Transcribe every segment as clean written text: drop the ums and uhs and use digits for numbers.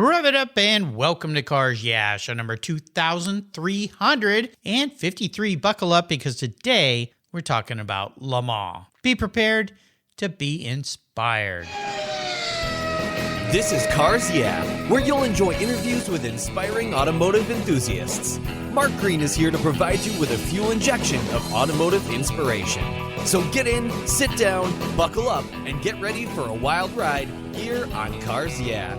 Rev it up and welcome to Cars Yeah, show number 2353. Buckle up because today we're talking about Le Mans. Be prepared to be inspired. This is Cars Yeah, where you'll enjoy interviews with inspiring automotive enthusiasts. Mark Green is here to provide you with a fuel injection of automotive inspiration. So get in, sit down, buckle up, and get ready for a wild ride here on Cars Yeah.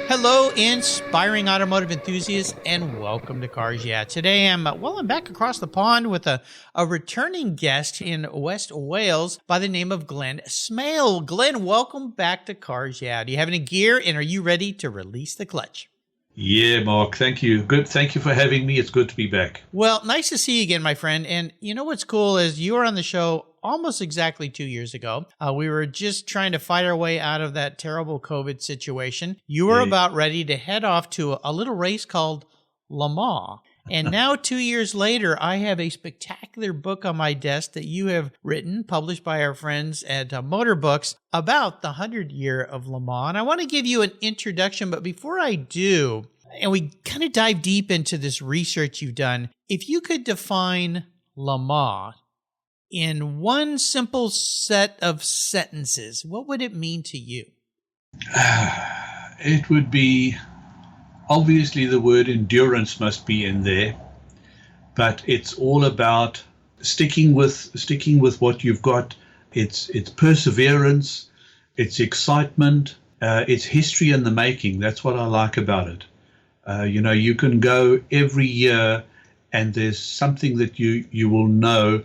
Hello, inspiring automotive enthusiasts, and welcome to Cars Yeah. Today I'm back across the pond with a returning guest in West Wales by the name of Glen Smale. Glen, welcome back to Cars Yeah. Do you have any gear, and are you ready to release the clutch? Yeah, Mark, thank you. Good. Thank you for having me. It's good to be back. Well, nice to see you again, my friend. And you know what's cool is you were on the show almost exactly 2 years ago. We were just trying to fight our way out of that terrible COVID situation. You were about ready to head off to a little race called Le Mans. And now 2 years later, I have a spectacular book on my desk that you have written, published by our friends at Motorbooks, about the 100 year of Le Mans. And I want to give you an introduction, but before I do, and we kind of dive deep into this research you've done, if you could define Le Mans in one simple set of sentences, what would it mean to you? It would be, obviously the word endurance must be in there, but it's all about sticking with what you've got. It's perseverance, it's excitement, it's history in the making. That's what I like about it. You can go every year and there's something that you will know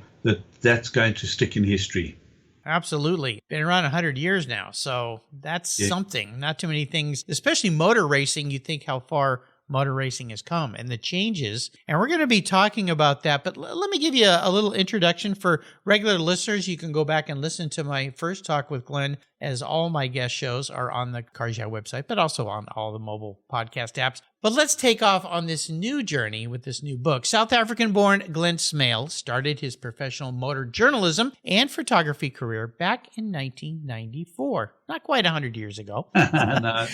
that's going to stick in history. Absolutely. Been around 100 years now, so that's something. Not too many things, especially motor racing. You think how far motor racing has come and the changes. And we're going to be talking about that. But let me give you a little introduction for regular listeners. You can go back and listen to my first talk with Glen, as all my guest shows are on the Cars Yeah website, but also on all the mobile podcast apps. But let's take off on this new journey with this new book. South African-born Glen Smale started his professional motor journalism and photography career back in 1994. Not quite 100 years ago. No.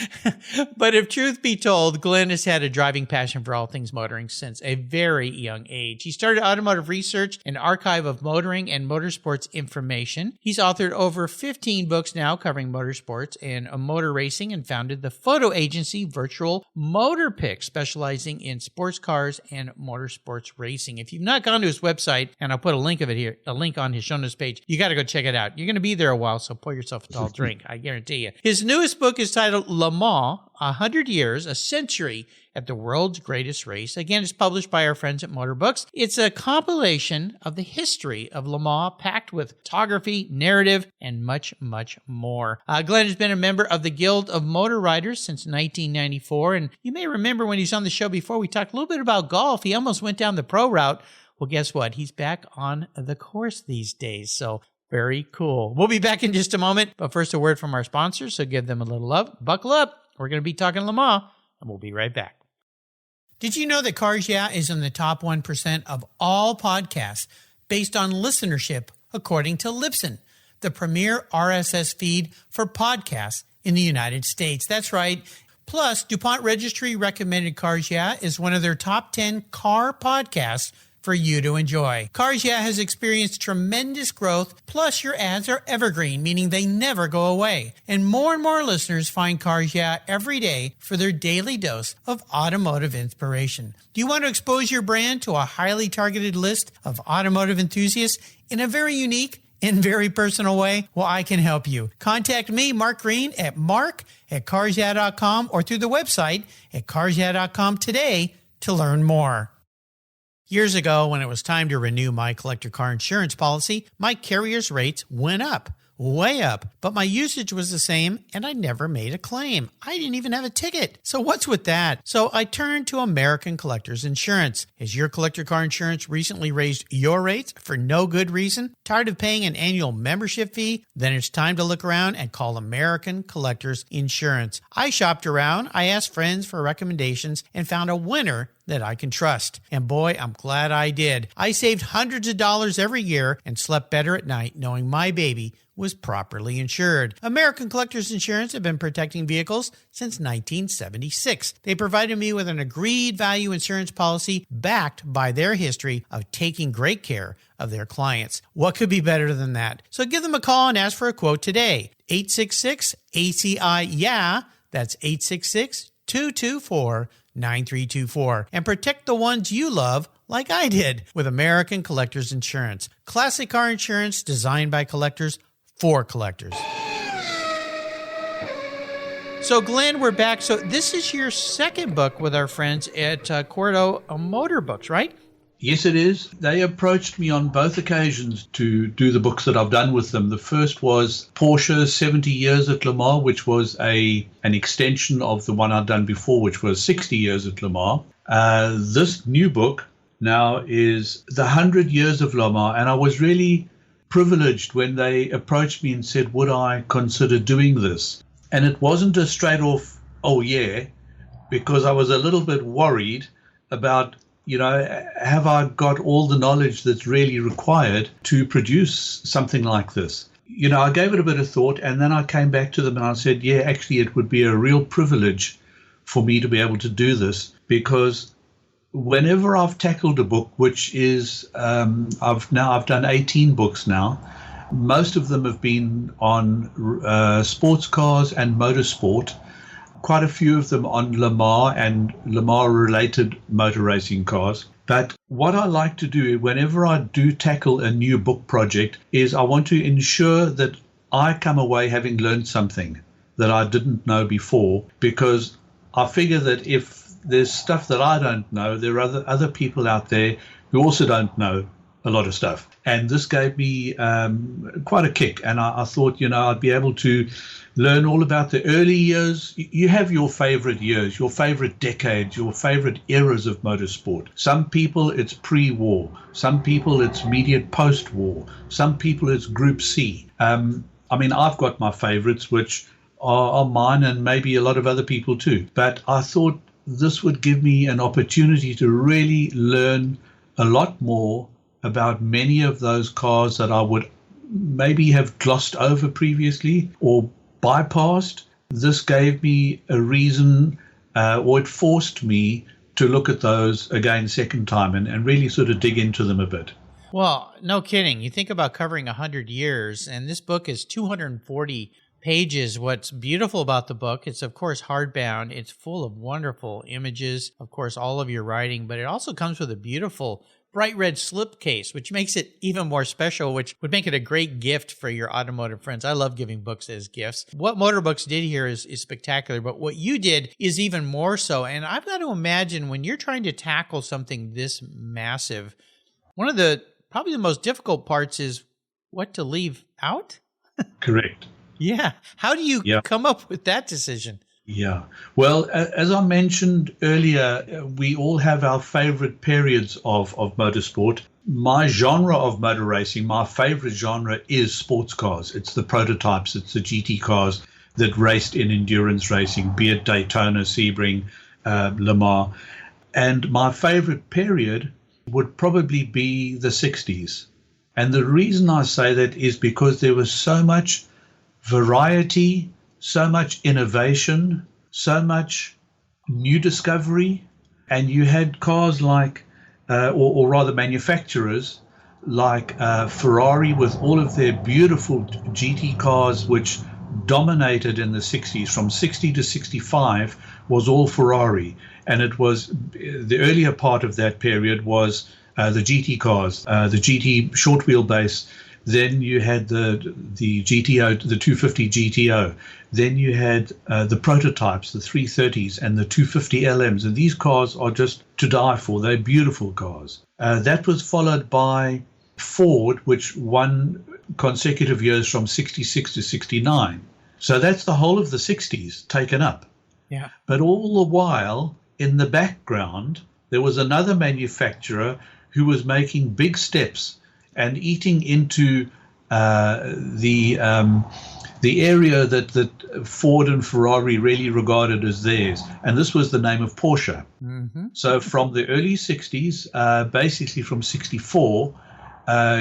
But if truth be told, Glen has had a driving passion for all things motoring since a very young age. He started automotive research, an archive of motoring and motorsports information. He's authored over 15 books now covering motorsports and motor racing, and founded the photo agency Virtual Motorpix, specializing in sports cars and motorsports racing. If you've not gone to his website, and I'll put a link of it here, a link on his show notes page, you got to go check it out. You're going to be there a while, so pour yourself a tall drink. I guarantee you. His newest book is titled Le Mans, 100 Years, a Century at the World's Greatest Race. Again, it's published by our friends at Motorbooks. It's a compilation of the history of Le Mans, packed with photography, narrative, and much, much more. Glen has been a member of the Guild of Motor Riders since 1994, and you may remember when he was on the show before, we talked a little bit about golf. He almost went down the pro route. Well, guess what? He's back on the course these days, so very cool. We'll be back in just a moment, but first a word from our sponsors, so give them a little love. Buckle up. We're going to be talking Le Mans, and we'll be right back. Did you know that Cars Yeah is in the top 1% of all podcasts based on listenership, according to Libsyn, the premier RSS feed for podcasts in the United States? That's right. Plus, DuPont Registry recommended Cars Yeah is one of their top 10 car podcasts for you to enjoy. Cars Yeah has experienced tremendous growth, plus your ads are evergreen, meaning they never go away. And more listeners find Cars Yeah every day for their daily dose of automotive inspiration. Do you want to expose your brand to a highly targeted list of automotive enthusiasts in a very unique and very personal way? Well, I can help you. Contact me, Mark Green, at mark@carsyeah.com or through the website at carsyeah.com today to learn more. Years ago, when it was time to renew my collector car insurance policy, my carrier's rates went up, way up, but my usage was the same and I never made a claim. I didn't even have a ticket. So what's with that? So I turned to American Collectors Insurance. Has your collector car insurance recently raised your rates for no good reason? Tired of paying an annual membership fee? Then it's time to look around and call American Collectors Insurance. I shopped around, I asked friends for recommendations, and found a winner that I can trust. And boy, I'm glad I did. I saved hundreds of dollars every year and slept better at night knowing my baby was properly insured. American Collectors Insurance have been protecting vehicles since 1976. They provided me with an agreed value insurance policy backed by their history of taking great care of their clients. What could be better than that? So give them a call and ask for a quote today. 866-ACI-YEAH. That's 866-224-9324. And protect the ones you love like I did with American Collectors Insurance. Classic car insurance designed by collectors for collectors. So Glenn, we're back. So this is your second book with our friends at Cordo Motorbooks, right? Yes, it is. They approached me on both occasions to do the books that I've done with them. The first was Porsche 70 Years at Le Mans, which was an extension of the one I'd done before, which was 60 Years at Le Mans. This new book now is the 100 Years of Le Mans, and I was really privileged when they approached me and said, would I consider doing this? And it wasn't a straight off, oh yeah, because I was a little bit worried about, have I got all the knowledge that's really required to produce something like this? I gave it a bit of thought, and then I came back to them and I said, yeah, actually it would be a real privilege for me to be able to do this, because whenever I've tackled a book, which is, I've done 18 books now. Most of them have been on sports cars and motorsport. Quite a few of them on Le Mans and Le Mans related motor racing cars. But what I like to do whenever I do tackle a new book project is I want to ensure that I come away having learned something that I didn't know before, because I figure that if there's stuff that I don't know, there are other people out there who also don't know a lot of stuff. And this gave me quite a kick. And I thought, I'd be able to learn all about the early years. You have your favorite years, your favorite decades, your favorite eras of motorsport. Some people, it's pre-war. Some people, it's immediate post-war. Some people, it's Group C. I've got my favorites, which are mine and maybe a lot of other people too. But I thought this would give me an opportunity to really learn a lot more about many of those cars that I would maybe have glossed over previously or bypassed. This gave me a reason, or it forced me to look at those again second time and really sort of dig into them a bit. Well, no kidding. You think about covering 100 years, and this book is 240 pages. What's beautiful about the book, it's of course hardbound. It's full of wonderful images, of course, all of your writing, but it also comes with a beautiful bright red slipcase, which makes it even more special, which would make it a great gift for your automotive friends. I love giving books as gifts. What Motorbooks did here is spectacular, but what you did is even more so. And I've got to imagine when you're trying to tackle something this massive, one of the probably the most difficult parts is what to leave out. Correct. Yeah. How do you come up with that decision? Yeah. Well, as I mentioned earlier, we all have our favorite periods of motorsport. My genre of motor racing, my favorite genre is sports cars. It's the prototypes, it's the GT cars that raced in endurance racing, be it Daytona, Sebring, Le Mans. And my favorite period would probably be the 60s. And the reason I say that is because there was so much variety, so much innovation, so much new discovery, and you had cars like, or rather manufacturers like Ferrari with all of their beautiful GT cars, which dominated in the 60s. From 60 to 65 was all Ferrari, and it was the earlier part of that period was the GT cars, the GT short wheelbase. Then you had the GTO, the 250 GTO. Then you had the prototypes, the 330s and the 250 LMs. And these cars are just to die for. They're beautiful cars. That was followed by Ford, which won consecutive years from 66 to 69. So that's the whole of the 60s taken up. Yeah. But all the while, in the background, there was another manufacturer who was making big steps and eating into the area that Ford and Ferrari really regarded as theirs. And this was the name of Porsche. Mm-hmm. So from the early 60s, basically from 64,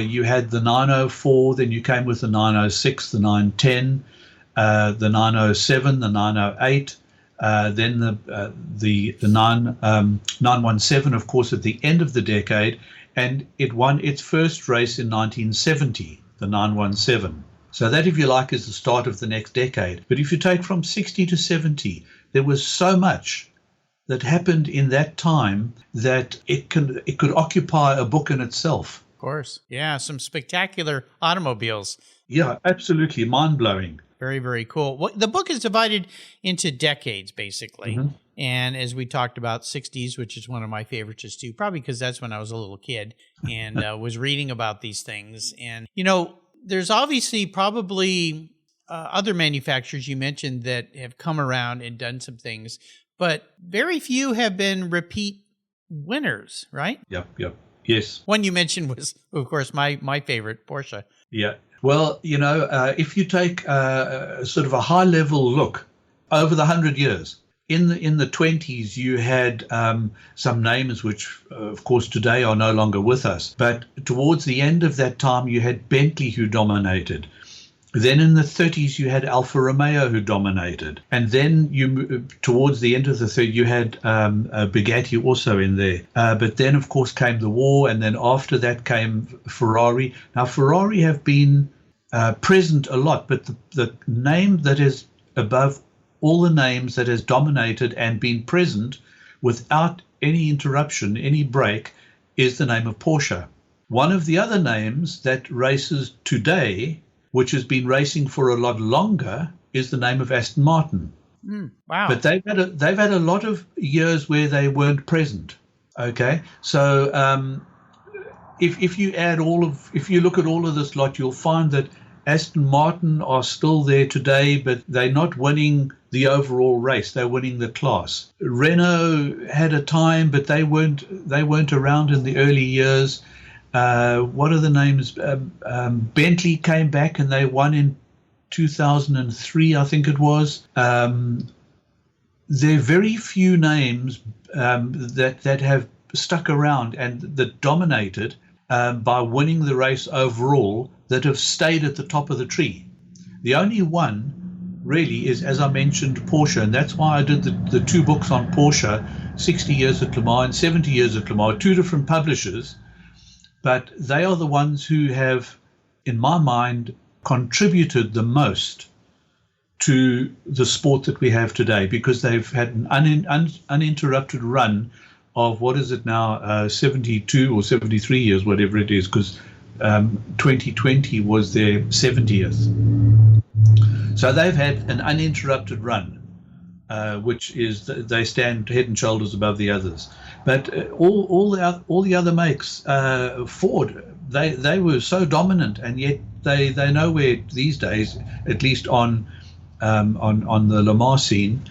You had the 904, then you came with the 906, the 910, the 907, the 908, then the 917, of course, at the end of the decade, and it won its first race in 1970, the 917. So that, if you like, is the start of the next decade. But if you take from 60 to 70, there was so much that happened in that time that it could occupy a book in itself. Of course. Yeah, some spectacular automobiles. Yeah, absolutely. Mind-blowing. Very, very cool. Well, the book is divided into decades, basically. Mm-hmm. And as we talked about, 60s, which is one of my favorites too, probably because that's when I was a little kid and was reading about these things. And, there's obviously probably other manufacturers you mentioned that have come around and done some things, but very few have been repeat winners, right? Yep. Yes. One you mentioned was, of course, my favorite, Porsche. Yeah. Well, if you take sort of a high-level look over the 100 years, in the 20s, you had some names which, of course, today are no longer with us. But towards the end of that time, you had Bentley who dominated. Then in the 30s, you had Alfa Romeo who dominated. And then towards the end of the 30s, you had Bugatti also in there. But then, of course, came the war. And then after that came Ferrari. Now, Ferrari have been present a lot. But the name that is above all the names that has dominated and been present without any interruption, any break, is the name of Porsche. One of the other names that races today, which has been racing for a lot longer, is the name of Aston Martin. Wow! But they've had a lot of years where they weren't present. Okay, so if you look at all of this lot, you'll find that Aston Martin are still there today, but they're not winning the overall race. They're winning the class. Renault had a time, but they weren't around in the early years. What are the names? Bentley came back and they won in 2003, I think it was. There are very few names that have stuck around and that dominated by winning the race overall, that have stayed at the top of the tree. The only one really is, as I mentioned, Porsche, and that's why I did the two books on Porsche, 60 years at Le Mans and 70 years at Le Mans, two different publishers, but they are the ones who have, in my mind, contributed the most to the sport that we have today, because they've had an uninterrupted run of, what is it now, 72 or 73 years, whatever it is, because 2020 was their 70th. So they've had an uninterrupted run, which is they stand head and shoulders above the others. But all the other makes, Ford, they were so dominant, and yet they're nowhere these days, at least on the Le Mans scene.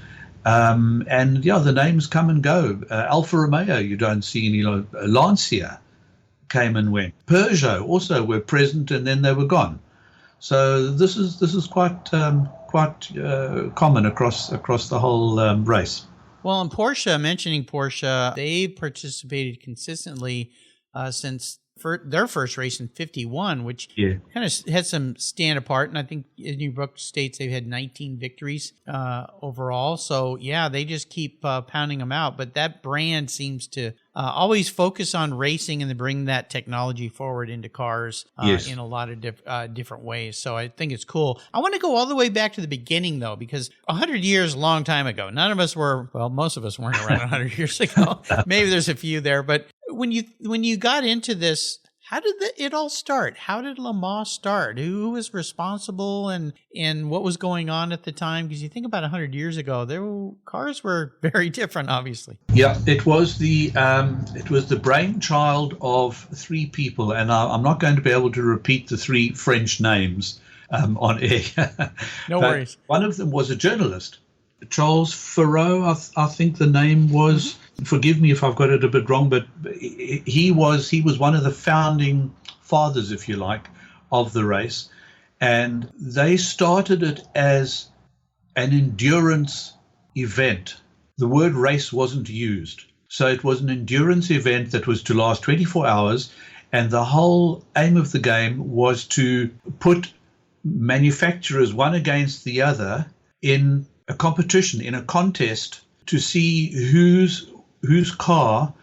And yeah, the names come and go. Alfa Romeo, you don't see any. Lancia came and went. Peugeot also were present, and then they were gone. So this is quite common across the whole race. Well, in Porsche, mentioning Porsche, they participated consistently since their first race in 51, which kind of had some stand apart. And I think in your book states they've had 19 victories overall. So yeah, they just keep pounding them out. But that brand seems to always focus on racing and then bring that technology forward into cars in a lot of different ways. So I think it's cool. I want to go all the way back to the beginning, though, because 100 years, a long time ago. None of us were, well, most of us weren't around 100 years ago. Maybe there's a few there. But when you got into this, how did it all start? How did Le Mans start? Who was responsible and what was going on at the time? Because you think about 100 years ago, cars were very different, obviously. Yeah, it was the brainchild of three people, and I'm not going to be able to repeat the three French names on air. No worries. One of them was a journalist, Charles Ferrot, I think the name was. Mm-hmm. Forgive me if I've got it a bit wrong, but he was one of the founding fathers, if you like, of the race. And they started it as an endurance event. The word race wasn't used. So it was an endurance event that was to last 24 hours. And the whole aim of the game was to put manufacturers one against the other in a competition, in a contest, to see whose car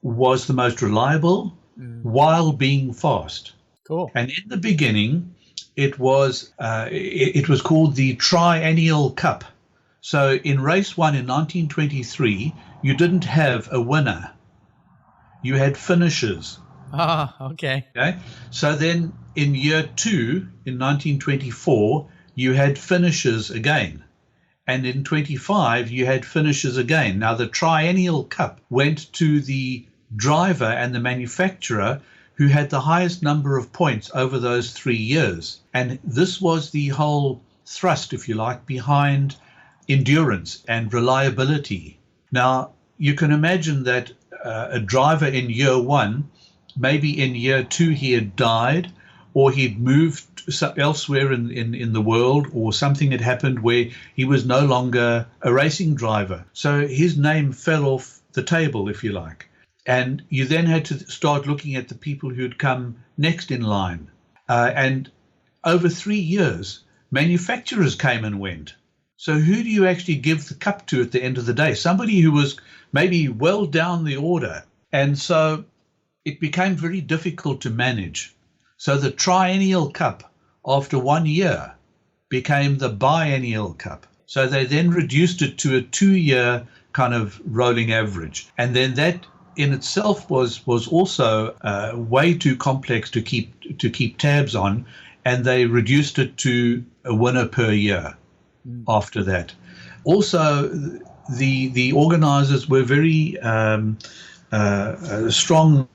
was the most reliable while being fast. Cool. And in the beginning, it was called the Triennial Cup. So in race 1 in 1923, you didn't have a winner. You had finishers. Okay. Okay. So then in year 2, in 1924, you had finishers again. And in 25, you had finishers again. Now, the Triennial Cup went to the driver and the manufacturer who had the highest number of points over those 3 years. And this was the whole thrust, if you like, behind endurance and reliability. Now, you can imagine that a driver in year 1, maybe in year 2 he had died, or he'd moved elsewhere in the world, or something had happened where he was no longer a racing driver. So his name fell off the table, if you like. And you then had to start looking at the people who'd come next in line. And over 3 years, manufacturers came and went. So who do you actually give the cup to at the end of the day? Somebody who was maybe well down the order. And so it became very difficult to manage. So the Triennial Cup, after 1 year, became the Biennial Cup. So they then reduced it to a 2-year kind of rolling average. And then that in itself was also way too complex to keep tabs on, and they reduced it to a winner per year after that. Also, the organizers were very strong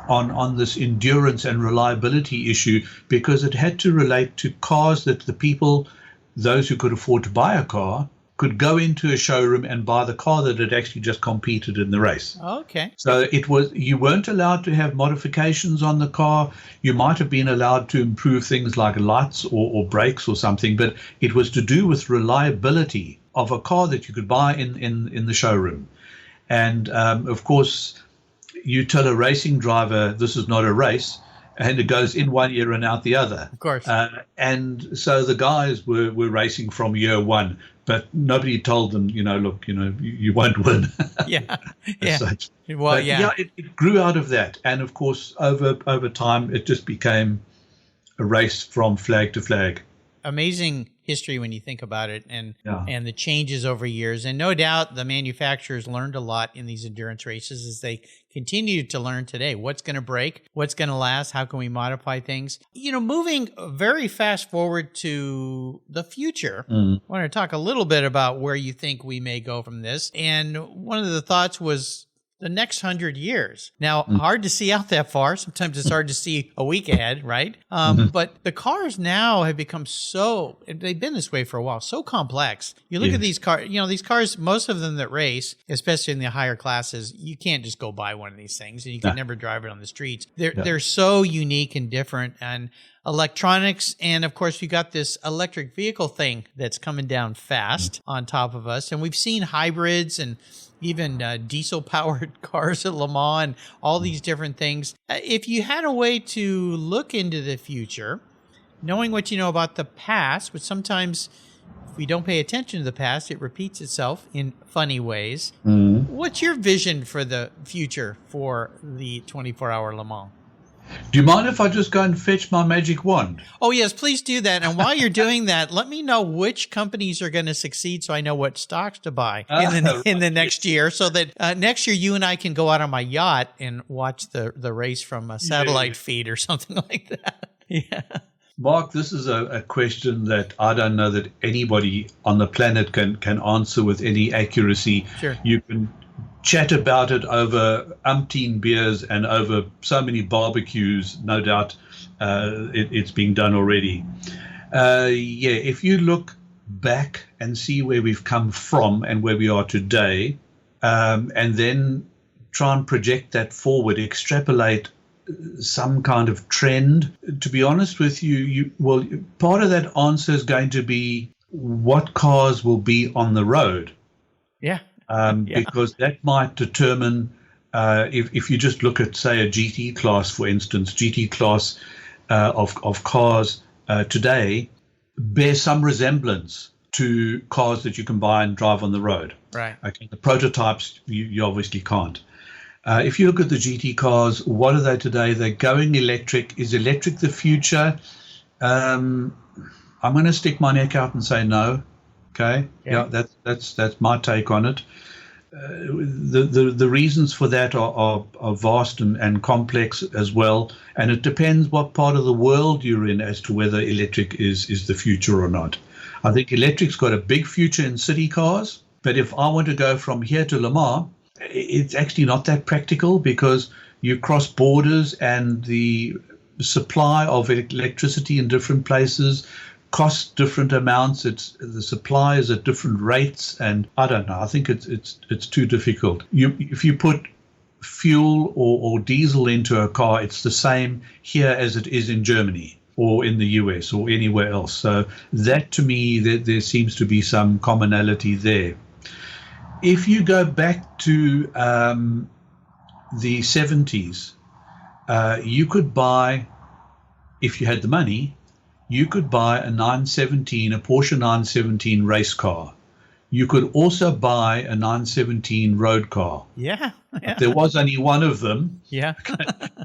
on this endurance and reliability issue, because it had to relate to cars that the people, those who could afford to buy a car, could go into a showroom and buy the car that had actually just competed in the race. Okay. So you weren't allowed to have modifications on the car. You might have been allowed to improve things like lights or brakes or something, but it was to do with reliability of a car that you could buy in the showroom. And of course, you tell a racing driver this is not a race, and it goes in 1 year and out the other. Of course. And so the guys were racing from year 1, but nobody told them, look, you won't win. Yeah. Such. Well, but yeah. It grew out of that. And of course, over time, it just became a race from flag to flag. Amazing history when you think about it, and the changes over years. And no doubt the manufacturers learned a lot in these endurance races, as they continue to learn today. What's going to break? What's going to last? How can we modify things? Moving very fast forward to the future, I want to talk a little bit about where you think we may go from this. And one of the thoughts was the next 100 years. Now, hard to see out that far. Sometimes it's hard to see a week ahead, right? But the cars now have become they've been this way for a while, so complex. You look at these cars, these cars, most of them that race, especially in the higher classes, you can't just go buy one of these things, and you can never drive it on the streets. They're so unique and different, and electronics, and of course you got this electric vehicle thing that's coming down fast on top of us, and we've seen hybrids and even diesel-powered cars at Le Mans and all these different things. If you had a way to look into the future, knowing what you know about the past, which sometimes if we don't pay attention to the past, it repeats itself in funny ways. What's your vision for the future for the 24-hour Le Mans? Do you mind if I just go and fetch my magic wand? Oh, yes, please do that. And while you're doing that, let me know which companies are going to succeed, so I know what stocks to buy in the next year, so that next year you and I can go out on my yacht and watch the race from a satellite feed or something like that. Yeah. Mark, this is a question that I don't know that anybody on the planet can answer with any accuracy. Sure. You can chat about it over umpteen beers and over so many barbecues. No doubt it's being done already. If you look back and see where we've come from and where we are today, and then try and project that forward, extrapolate some kind of trend. To be honest with you, part of that answer is going to be what cars will be on the road. Yeah. Because that might determine if you just look at, say, a GT class, for instance, GT class of cars today bear some resemblance to cars that you can buy and drive on the road. Right. Okay. The prototypes, you obviously can't. If you look at the GT cars, what are they today? They're going electric. Is electric the future? I'm going to stick my neck out and say no. Okay. Yeah, that's my take on it. The reasons for that are vast and complex as well, and it depends what part of the world you're in as to whether electric is the future or not. I think electric's got a big future in city cars, but if I want to go from here to Le Mans, it's actually not that practical, because you cross borders and the supply of electricity in different places costs different amounts. The supply is at different rates, and I don't know. I think it's too difficult. If you put fuel or diesel into a car, it's the same here as it is in Germany or in the US or anywhere else. So that, to me, there seems to be some commonality there. If you go back to the 70s, you could buy, if you had the money, you could buy a Porsche 917 race car. You could also buy a 917 road car. Yeah. There was only one of them. Yeah.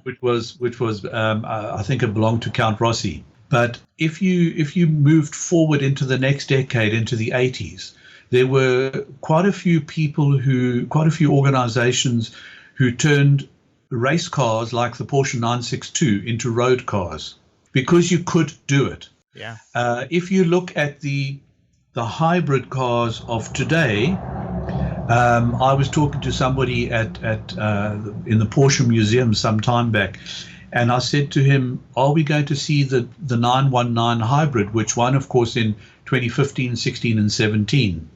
which was I think it belonged to Count Rossi. But if you moved forward into the next decade, into the 80s, there were quite a few organizations who turned race cars like the Porsche 962 into road cars, because you could do it. Yeah. If you look at the hybrid cars of today, I was talking to somebody in the Porsche Museum some time back, and I said to him, are we going to see the 919 hybrid, which won, of course, in 2015, 16, and 17?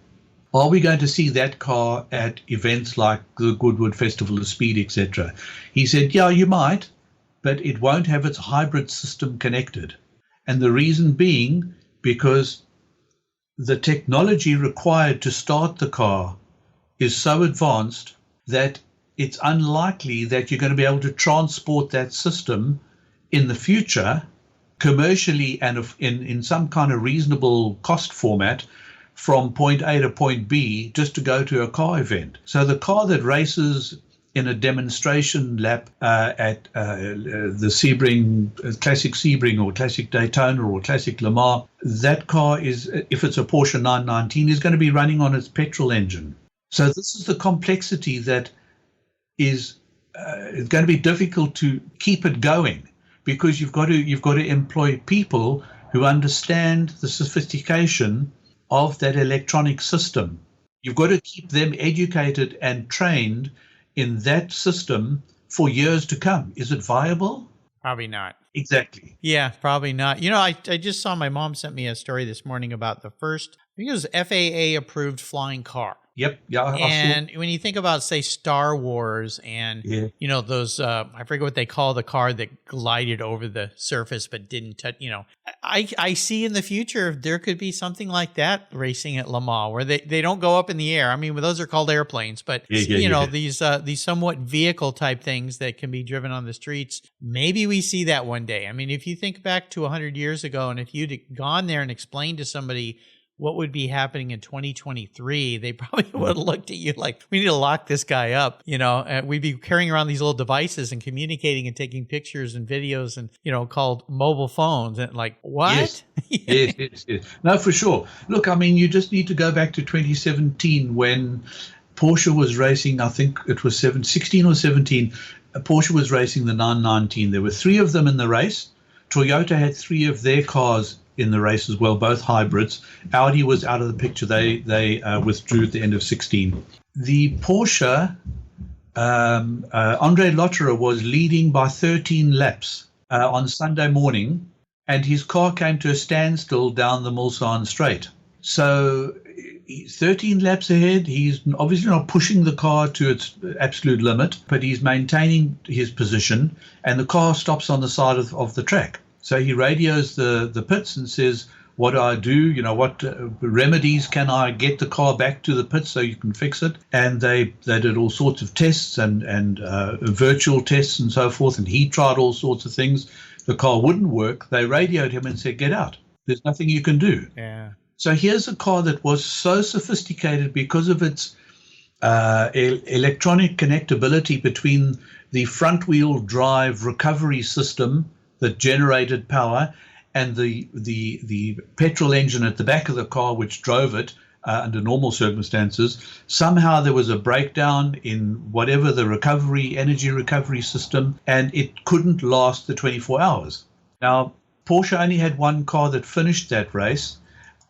Are we going to see that car at events like the Goodwood Festival of Speed, etc.? He said, yeah, you might, but it won't have its hybrid system connected. And the reason being, because the technology required to start the car is so advanced that it's unlikely that you're going to be able to transport that system in the future commercially and in some kind of reasonable cost format from point A to point B just to go to a car event. So the car that races in a demonstration lap at the Sebring, Classic Sebring or Classic Daytona or Classic Le Mans, that car is, if it's a Porsche 919, is going to be running on its petrol engine. So this is the complexity that is going to be difficult to keep it going, because you've got to employ people who understand the sophistication of that electronic system. You've got to keep them educated and trained in that system for years to come. Is it viable? Probably not. Exactly. Yeah, probably not. You know, I just saw, my mom sent me a story this morning about the first, I think it was FAA approved flying car. Yep. Yeah. And when you think about, say, Star Wars and, you know, those, I forget what they call the car that glided over the surface but didn't touch, you know, I see in the future there could be something like that racing at Le Mans, where they don't go up in the air. I mean, those are called airplanes, but, you know, these somewhat vehicle type things that can be driven on the streets. Maybe we see that one day. I mean, if you think back to 100 years ago, and if you'd gone there and explained to somebody what would be happening in 2023, they probably would have looked at you like, we need to lock this guy up. You know, and we'd be carrying around these little devices and communicating and taking pictures and videos and, you know, called mobile phones. And like, what? Yes. No, for sure. Look, I mean, you just need to go back to 2017 when Porsche was racing, I think it was 16 or 17, Porsche was racing the 919. There were 3 of them in the race. Toyota had 3 of their cars in the race as well, both hybrids. Audi was out of the picture. They withdrew at the end of 16. The Porsche, Andre Lotterer was leading by 13 laps on Sunday morning, and his car came to a standstill down the Mulsanne Straight. So he's 13 laps ahead. He's obviously not pushing the car to its absolute limit, but he's maintaining his position, and the car stops on the side of the track. So he radios the pits and says, What do I do? You know, what remedies can I get the car back to the pit so you can fix it? And they did all sorts of tests and virtual tests and so forth. And he tried all sorts of things. The car wouldn't work. They radioed him and said, get out. There's nothing you can do. Yeah. So here's a car that was so sophisticated because of its electronic connectability between the front wheel drive recovery system that generated power and the petrol engine at the back of the car, which drove it under normal circumstances. Somehow there was a breakdown in whatever the energy recovery system, and it couldn't last the 24 hours. Now, Porsche only had one car that finished that race,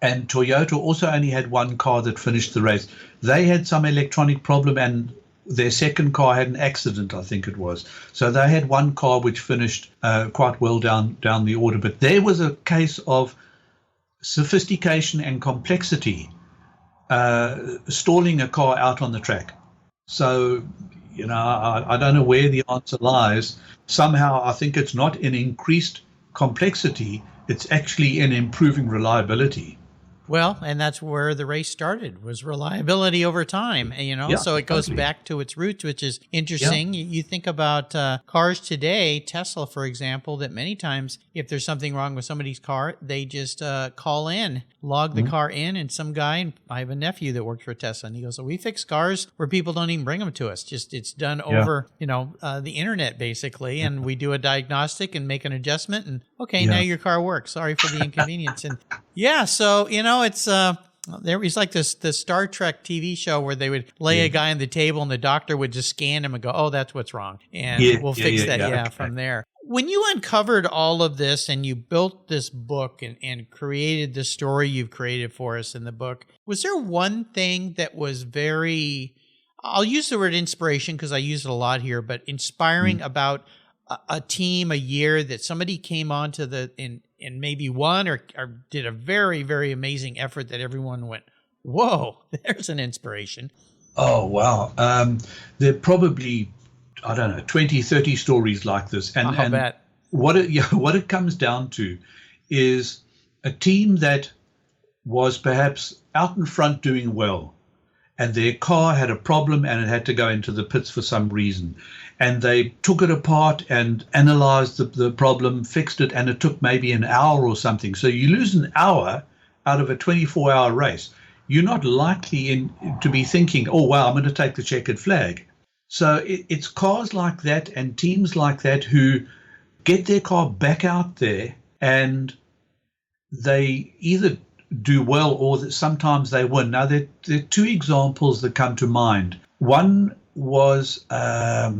and Toyota also only had one car that finished the race. They had some electronic problem, and their second car had an accident, I think it was. So they had one car which finished quite well down the order. But there was a case of sophistication and complexity stalling a car out on the track. So, you know, I don't know where the answer lies. Somehow I think it's not in increased complexity, it's actually in improving reliability. Well, and that's where the race started, was reliability over time, you know, so it goes back to its roots, which is interesting. Yeah. You think about cars today, Tesla, for example, that many times if there's something wrong with somebody's car, they just call in, log the car in, and some guy, and I have a nephew that works for Tesla, and he goes, we fix cars where people don't even bring them to us. Just it's done over, you know, the internet basically, and we do a diagnostic and make an adjustment, and now your car works. Sorry for the inconvenience. And so, you know, it's there was like this Star Trek TV show where they would lay a guy on the table and the doctor would just scan him and go, oh, that's what's wrong. And we'll fix that from there. When you uncovered all of this and you built this book and created the story you've created for us in the book, was there one thing that was very, I'll use the word inspiration because I use it a lot here, but inspiring about a team, a year that somebody came onto and maybe won or did a very, very amazing effort that everyone went, whoa, there's an inspiration. Oh, wow. There are probably, I don't know, 20, 30 stories like this. And, I'll bet. What it comes down to is a team that was perhaps out in front doing well, and their car had a problem and it had to go into the pits for some reason. And they took it apart and analyzed the problem, fixed it, and it took maybe an hour or something. So you lose an hour out of a 24-hour race. You're not likely to be thinking, oh, wow, I'm going to take the checkered flag. So it's cars like that and teams like that who get their car back out there, and they either do well or that sometimes they win. Now, there are two examples that come to mind. One was, I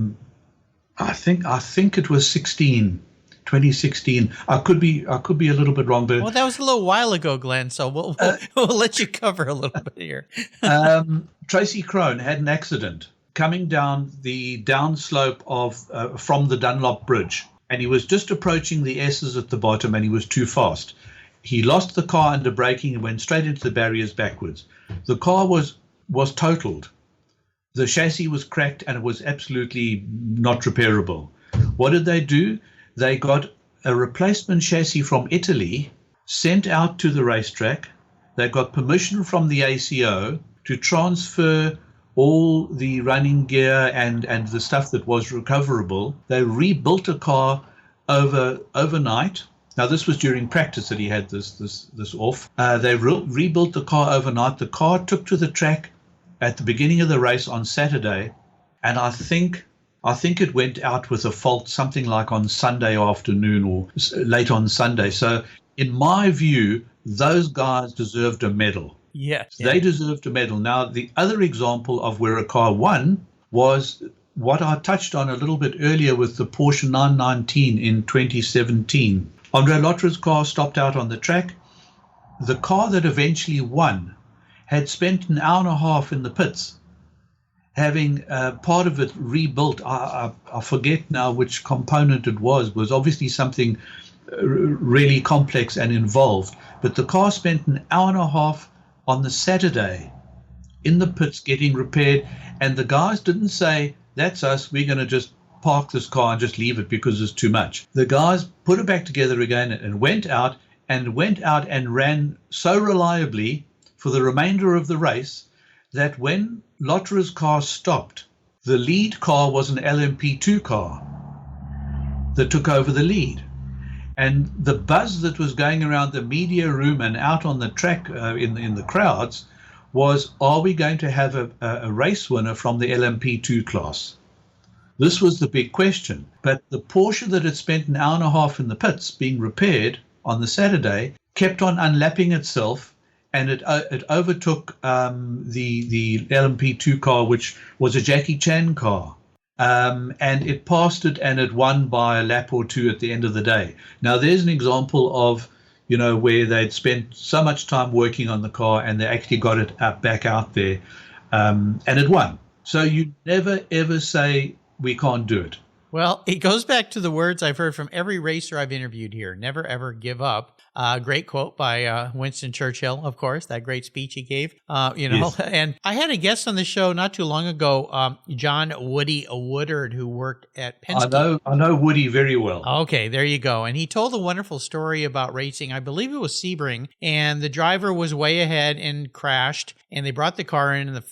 think it was 2016. I could be a little bit wrong, but that was a little while ago, Glenn. So we'll let you cover a little bit here. Tracy Crone had an accident coming down the downslope of from the Dunlop Bridge, and he was just approaching the S's at the bottom, and he was too fast. He lost the car under braking and went straight into the barriers backwards. The car was totaled. The chassis was cracked and it was absolutely not repairable. What did they do? They got a replacement chassis from Italy, sent out to the racetrack. They got permission from the ACO to transfer all the running gear and the stuff that was recoverable. They rebuilt a car overnight. Now, this was during practice that he had this off. They rebuilt the car overnight. The car took to the track at the beginning of the race on Saturday, and I think it went out with a fault something like on Sunday afternoon or late on Sunday. So in my view, those guys deserved a medal. Yes. They deserved a medal. Now, the other example of where a car won was what I touched on a little bit earlier with the Porsche 919 in 2017. Andre Lotra's car stopped out on the track. The car that eventually won had spent an hour and a half in the pits, having part of it rebuilt. I forget now which component it was obviously something really complex and involved. But the car spent an hour and a half on the Saturday in the pits getting repaired. And the guys didn't say, that's us, we're going to just park this car and just leave it because it's too much. The guys put it back together again and went out and went out and ran so reliably for the remainder of the race that when Lotterer's car stopped, the lead car was an LMP2 car that took over the lead. And the buzz that was going around the media room and out on the track in the crowds was, are we going to have a race winner from the LMP2 class? This was the big question. But the Porsche that had spent an hour and a half in the pits being repaired on the Saturday kept on unlapping itself, and it overtook the LMP2 car, which was a Jackie Chan car. And it passed it, and it won by a lap or two at the end of the day. Now, there's an example of, where they'd spent so much time working on the car and they actually got it back out there, and it won. So you never, ever say we can't do it. Well, it goes back to the words I've heard from every racer I've interviewed here: never, ever give up. Great quote by Winston Churchill, of course, that great speech he gave. Yes. And I had a guest on the show not too long ago, John Woody Woodard, who worked at Penske. I know Woody very well. Okay, there you go. And he told a wonderful story about racing. I believe it was Sebring, and the driver was way ahead and crashed, and they brought the car in, and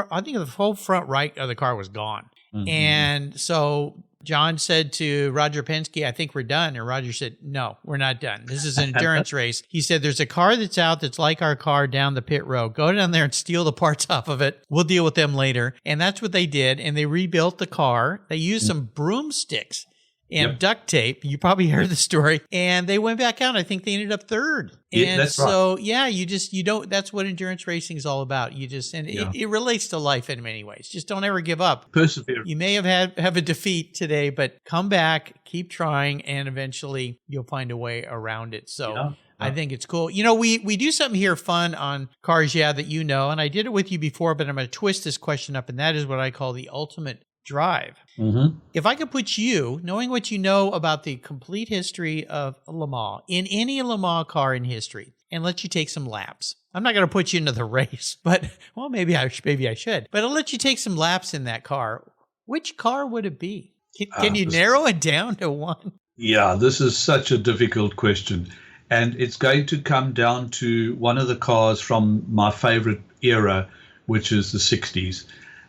I think the whole front right of the car was gone. Mm-hmm. And so John said to Roger Penske, I think we're done. And Roger said, no, we're not done. This is an endurance race. He said, there's a car that's out that's like our car down the pit road. Go down there and steal the parts off of it. We'll deal with them later. And that's what they did. And they rebuilt the car. They used some broomsticks and duct tape. You probably heard the story. And they went back out. I think they ended up third. Yeah, and that's so, right. yeah, you don't, that's what endurance racing is all about. It relates to life in many ways. Just don't ever give up. Persevere. You may have a defeat today, but come back, keep trying, and eventually you'll find a way around it. So I think it's cool. We do something here fun on Cars that you know, and I did it with you before, but I'm going to twist this question up, and that is what I call the ultimate drive. Mm-hmm. If I could put you, knowing what you know about the complete history of Le Mans, in any Le Mans car in history, and let you take some laps. I'm not going to put you into the race, but, well, maybe I should. But I'll let you take some laps in that car. Which car would it be? Can you narrow it down to one? Yeah, this is such a difficult question. And it's going to come down to one of the cars from my favorite era, which is the 60s.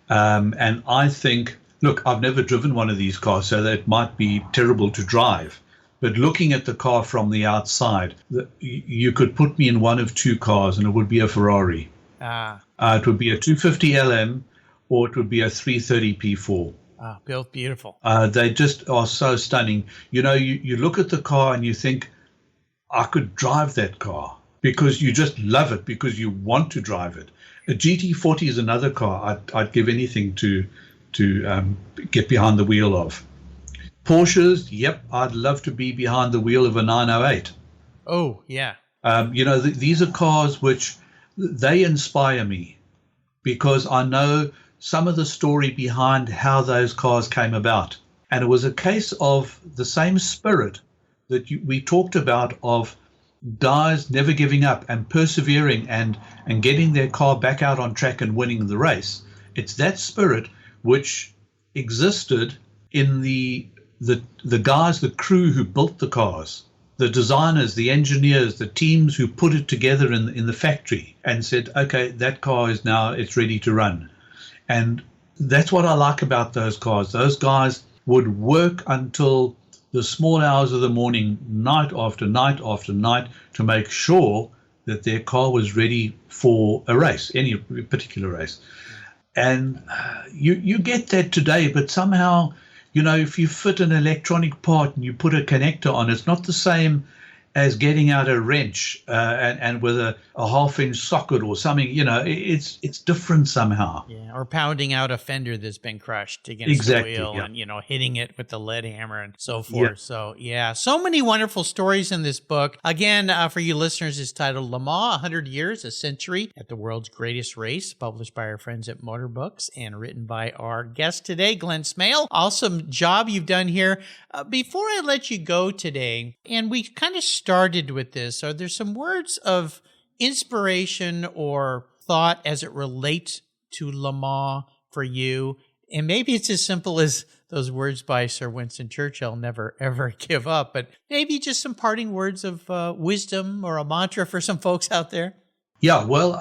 And I think, look, I've never driven one of these cars, so that it might be terrible to drive. But looking at the car from the outside, you could put me in one of two cars, and it would be a Ferrari. It would be a 250 LM, or it would be a 330 P4. Built beautiful. They just are so stunning. You look at the car and you think, I could drive that car, because you just love it, because you want to drive it. A GT40 is another car I'd give anything to get behind the wheel of. Porsches, yep, I'd love to be behind the wheel of a 908. Oh, yeah. These are cars which they inspire me, because I know some of the story behind how those cars came about. And it was a case of the same spirit that we talked about, of guys never giving up and persevering and getting their car back out on track and winning the race. It's that spirit which existed in the guys, the crew who built the cars, the designers, the engineers, the teams who put it together in the factory and said, okay, that car is now, it's ready to run. And that's what I like about those cars. Those guys would work until the small hours of the morning, night after night after night, to make sure that their car was ready for a race, any particular race. And you get that today, but somehow, if you fit an electronic part and you put a connector on, it's not the same as getting out a wrench and with a half-inch socket or something. It's different somehow. Yeah, or pounding out a fender that's been crushed against the wheel, and hitting it with the lead hammer and so forth. Yeah. So so many wonderful stories in this book. Again, for you listeners, it's titled Le Mans: 100 Years, a Century at the World's Greatest Race, published by our friends at Motorbooks and written by our guest today, Glen Smale. Awesome job you've done here. Before I let you go today, and we kind of started with this, are there some words of inspiration or thought as it relates to Le Mans for you? And maybe it's as simple as those words by Sir Winston Churchill, never, ever give up. But maybe just some parting words of wisdom or a mantra for some folks out there. Yeah, well,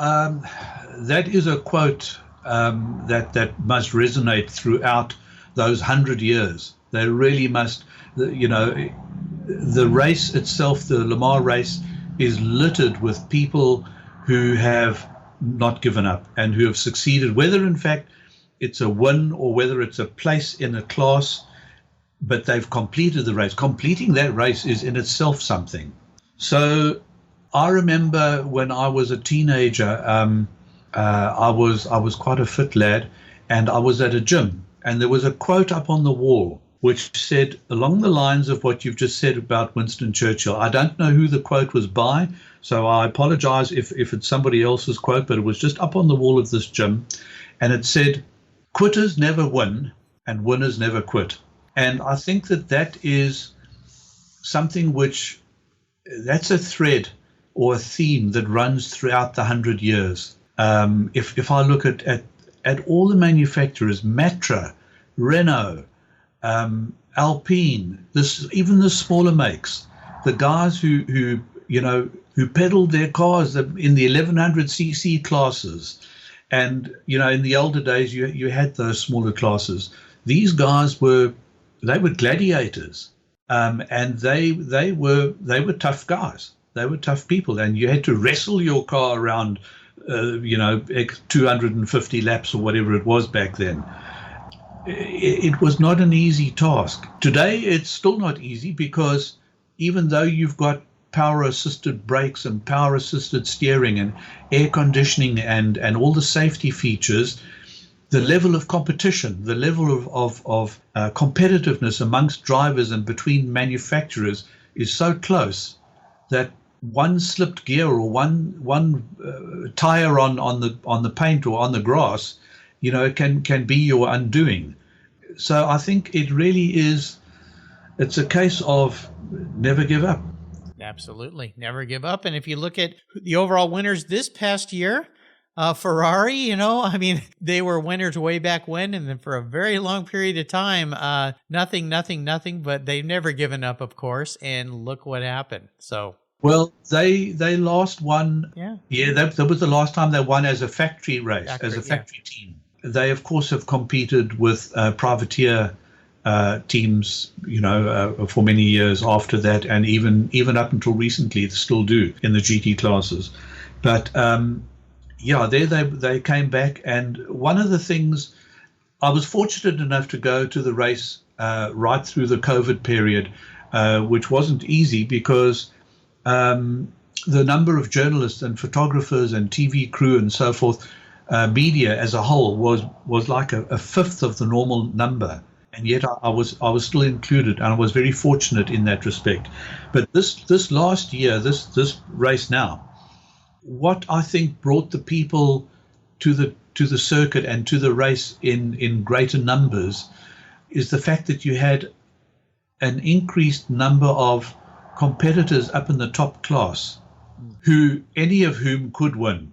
that is a quote that must resonate throughout those 100 years. They really must, the race itself, the Le Mans race, is littered with people who have not given up and who have succeeded, whether in fact it's a win or whether it's a place in a class, but they've completed the race. Completing that race is in itself something. So I remember when I was a teenager, I was quite a fit lad, and I was at a gym, and there was a quote up on the wall which said along the lines of what you've just said about Winston Churchill. I don't know who the quote was by, so I apologize if it's somebody else's quote, but it was just up on the wall of this gym, and it said, "Quitters never win and winners never quit." And I think that is something which, that's a thread or a theme that runs throughout the 100 years. If I look at all the manufacturers, Matra, Renault, Alpine, even the smaller makes, the guys who pedaled their cars in the 1100cc classes, and in the older days you had those smaller classes. These guys were gladiators, and they were tough guys. They were tough people, and you had to wrestle your car around 250 laps or whatever it was back then. It was not an easy task. Today, it's still not easy, because even though you've got power-assisted brakes and power-assisted steering and air conditioning and all the safety features, the level of competition, the level of competitiveness amongst drivers and between manufacturers is so close that one slipped gear or one tire on the paint or on the grass, can be your undoing. So I think it really is, it's a case of never give up. Absolutely. Never give up. And if you look at the overall winners this past year, Ferrari, they were winners way back when, and then for a very long period of time, nothing, but they've never given up, of course. And look what happened. So. Well, they last won. Yeah, that was the last time they won as a factory race, as a factory team. They, of course, have competed with privateer teams, for many years after that, and even up until recently, they still do in the GT classes. But they came back, and one of the things, I was fortunate enough to go to the race right through the COVID period, which wasn't easy because the number of journalists and photographers and TV crew and so forth, media as a whole, was like a fifth of the normal number, and yet I was still included, and I was very fortunate in that respect. But this last year, this race now, what I think brought the people to the circuit and to the race in greater numbers is the fact that you had an increased number of competitors up in the top class, any of whom could win.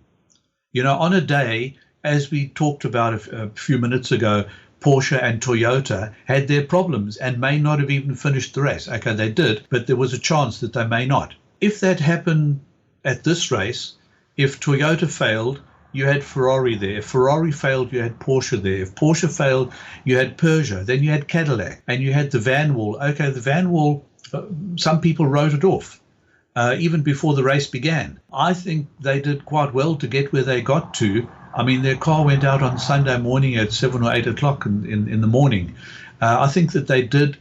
On a day, as we talked about a few minutes ago, Porsche and Toyota had their problems and may not have even finished the race. Okay, they did, but there was a chance that they may not. If that happened at this race, if Toyota failed, you had Ferrari there. If Ferrari failed, you had Porsche there. If Porsche failed, you had Peugeot. Then you had Cadillac, and you had the Van Wall. Okay, the Van Wall, some people wrote it off even before the race began. I think they did quite well to get where they got to. I mean, their car went out on Sunday morning at 7 or 8 o'clock in the morning. I think that they did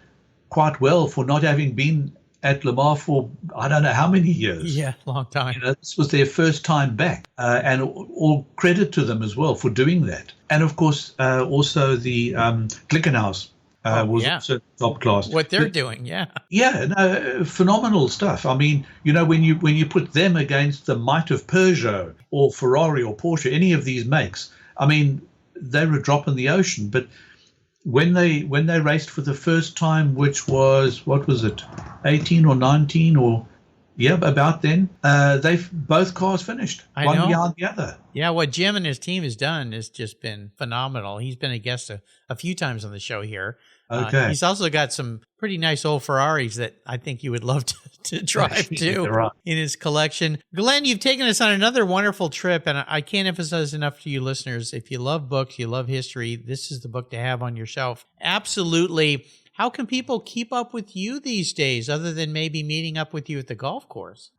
quite well for not having been at Le Mans for I don't know how many years. Yeah, long time. This was their first time back, and all credit to them as well for doing that. And of course, also the Glickenhaus was also top class. What they're doing, phenomenal stuff. I mean, when you put them against the might of Peugeot or Ferrari or Porsche, any of these makes, I mean, they were a drop in the ocean. But when they raced for the first time, which was, what was it, 18 or 19 or Yeah, about then, they've both cars finished, I one know. behind the other. Yeah, what Jim and his team has done has just been phenomenal. He's been a guest a few times on the show here. Okay. He's also got some pretty nice old Ferraris that I think you would love to drive too Right. in his collection. Glenn, you've taken us on another wonderful trip, and I can't emphasize enough to you listeners, if you love books, you love history, this is the book to have on your shelf. Absolutely. How can people keep up with you these days, other than maybe meeting up with you at the golf course?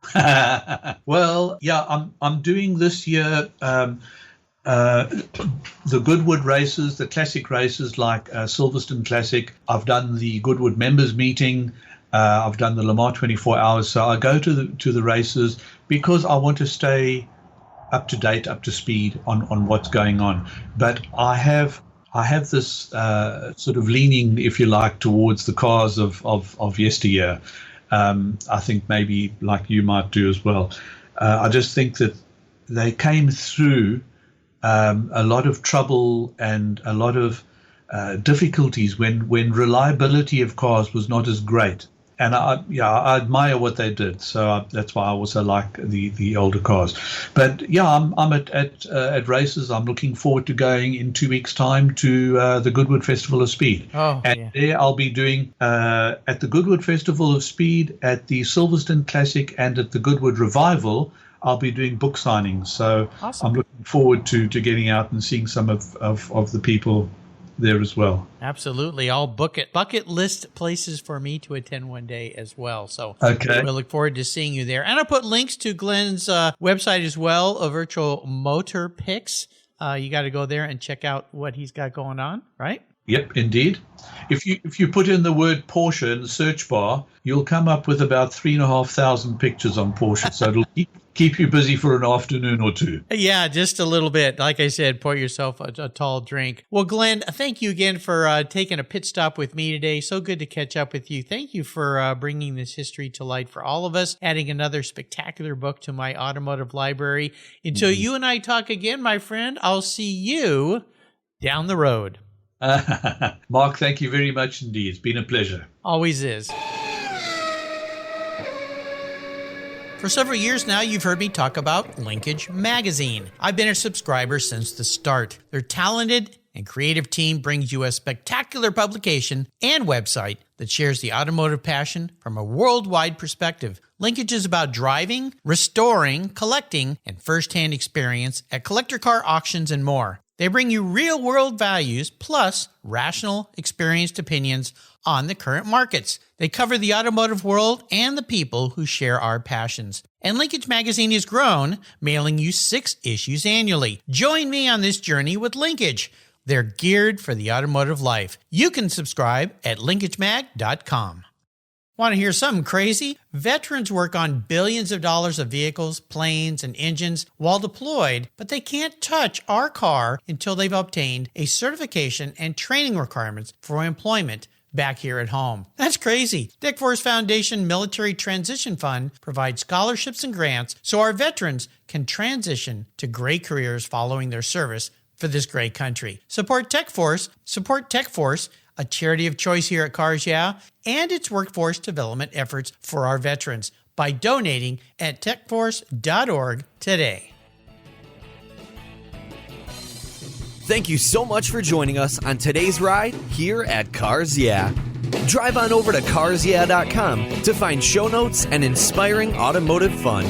Well, yeah, I'm doing this year the Goodwood races, the classic races like Silverstone Classic. I've done the Goodwood members meeting. I've done the Le Mans 24 hours. So I go to the races because I want to stay up to date, up to speed on what's going on. But I have this sort of leaning, if you like, towards the cars of yesteryear. I think maybe like you might do as well. I just think that they came through a lot of trouble and a lot of difficulties when reliability of cars was not as great. And I admire what they did. So that's why I also like the older cars. But yeah, I'm at races. I'm looking forward to going in 2 weeks' time to the Goodwood Festival of Speed. There I'll be doing at the Goodwood Festival of Speed, at the Silverstone Classic, and at the Goodwood Revival. I'll be doing book signings. So awesome. I'm looking forward to getting out and seeing some of the people there as well. Absolutely. All bucket list places for me to attend one day as well. So okay. We'll look forward to seeing you there. And I'll put links to Glenn's website as well, a Virtual Motorpix. You got to go there and check out what he's got going on, right? Yep, indeed. If you put in the word Porsche in the search bar, you'll come up with about 3,500 pictures on Porsche. So it'll keep you busy for an afternoon or two. Yeah, just a little bit. Like I said, pour yourself a tall drink. Well, Glenn, thank you again for taking a pit stop with me today. So good to catch up with you. Thank you for bringing this history to light for all of us, adding another spectacular book to my automotive library. Until you and I talk again, my friend, I'll see you down the road. Mark, thank you very much indeed. It's been a pleasure. Always is. For several years now, you've heard me talk about Linkage Magazine. I've been a subscriber since the start. Their talented and creative team brings you a spectacular publication and website that shares the automotive passion from a worldwide perspective. Linkage is about driving, restoring, collecting, and first-hand experience at collector car auctions and more. They bring you real-world values plus rational, experienced opinions on the current markets. They cover the automotive world and the people who share our passions. And Linkage Magazine has grown, mailing you 6 issues annually. Join me on this journey with Linkage. They're geared for the automotive life. You can subscribe at linkagemag.com. Want to hear something crazy? Veterans work on billions of dollars of vehicles, planes, and engines while deployed, but they can't touch our car until they've obtained a certification and training requirements for employment back here at home. That's crazy. Dick Force Foundation Military Transition Fund provides scholarships and grants so our veterans can transition to great careers following their service for this great country. Support Tech Force, a charity of choice here at Cars Yeah, and its workforce development efforts for our veterans by donating at techforce.org today. Thank you so much for joining us on today's ride here at Cars Yeah. Drive on over to carsyeah.com to find show notes and inspiring automotive fun.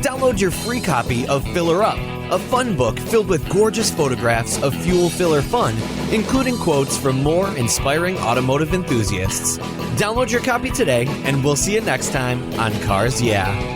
Download your free copy of Filler Up, a fun book filled with gorgeous photographs of fuel filler fun, including quotes from more inspiring automotive enthusiasts. Download your copy today, and we'll see you next time on Cars Yeah.